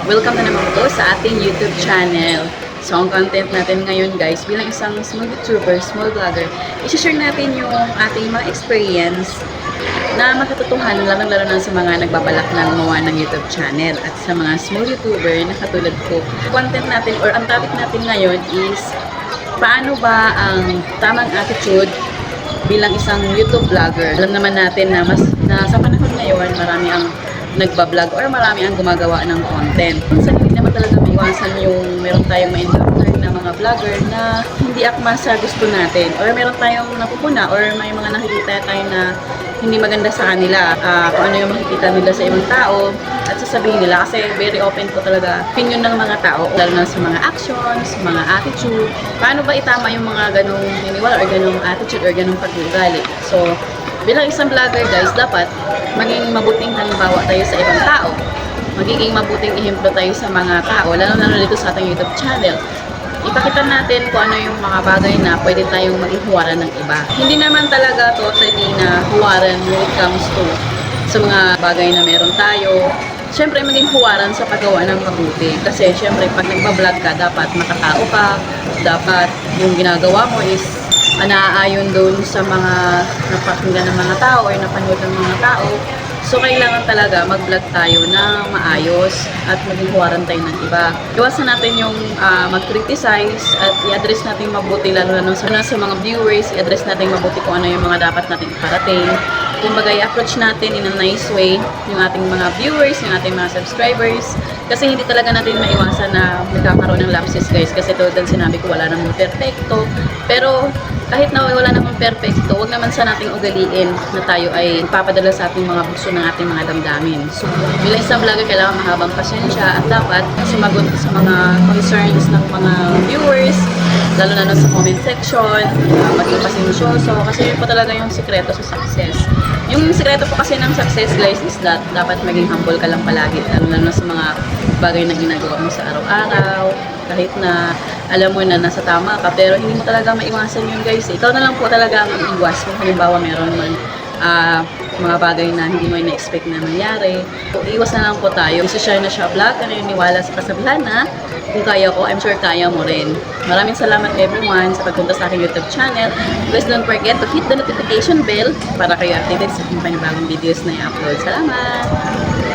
Welcome na naman po sa ating YouTube channel. So, ang content natin ngayon guys, bilang isang small YouTuber, small vlogger, isi-share natin yung ating mga experience na makatotohanan, lalong-lalo na sa mga nagbabalak na gumawa ng YouTube channel at sa mga small YouTuber na katulad ko. Content natin or ang topic natin ngayon is paano ba ang tamang attitude bilang isang YouTube vlogger. Alam naman natin na sa panahon ngayon, marami ang nagbablog or marami ang gumagawa ng content. Minsan hindi naman talaga maiwasan yung meron tayong ma-encounter na mga vlogger na hindi akma sa gusto natin or meron tayong napupuna or may mga nakikita tayo na hindi maganda sa kanila, kung ano yung makikita nila sa ibang tao at sasabihin nila kasi very open ko talaga opinion ng mga tao lalo na sa mga actions, mga attitude, paano ba itama yung mga ganong niniwala or ganong attitude or ganong pag-uugali. So bilang isang vlogger guys, dapat maging mabuting halimbawa tayo sa ibang tao. Magiging mabuting ehemplo tayo sa mga tao, lalo-lalo dito sa ating YouTube channel. Ipakita natin kung ano yung mga bagay na pwede tayong maging huwaran ng iba. Hindi naman talaga totally na huwaran when it comes to sa mga bagay na meron tayo. Siyempre, maging huwaran sa paggawa ng mabuti. Kasi siyempre, pag nagpa-vlog ka, dapat makatao ka. Dapat yung ginagawa mo is naaayon doon sa mga napakinggan ng mga tao or napanood ng mga tao. So, kailangan talaga mag-vlog tayo na maayos at maging huwaran tayo ng iba. Iwasan natin yung mag-criticize at i-address natin mabuti lalo na sa mga viewers, i-address natin mabuti kung ano yung mga dapat natin iparating. Kumbaga, i-approach natin in a nice way yung ating mga viewers, yung ating mga subscribers. Kasi hindi talaga natin maiwasan na magkakaroon ng lapses guys. Kasi tulad ng sinabi ko, wala namang perfecto. Pero kahit na wala namang perfecto, huwag naman sa nating ugaliin na tayo ay papadala sa ating mga bukso ng ating mga damdamin. So, bilang isang vlogger, kailangan mahabang pasensya at dapat sumagot sa mga concerns ng mga viewers, lalo na sa comment section, maging pasensyoso, kasi yun po talaga yung sikreto sa success. Yung sikreto po kasi ng success guys is that dapat maging humble ka lang palagi, lalo na sa mga bagay na ginagawa mo sa araw-araw, kahit na alam mo na nasa tama ka, pero hindi mo talaga maiwasan yun guys. Ikaw na lang po talaga ang iwas kung halimbawa meron man mga bagay na hindi mo na-expect na mangyari. So, iwas na lang po tayo. Isa-share na siya vlog, naniniwala sa kasabihan na kung kaya ko, I'm sure kaya mo rin. Maraming salamat everyone sa pagpunta sa aking YouTube channel. Please don't forget to hit the notification bell para kayo updated sa aking panibagong videos na i-upload. Salamat!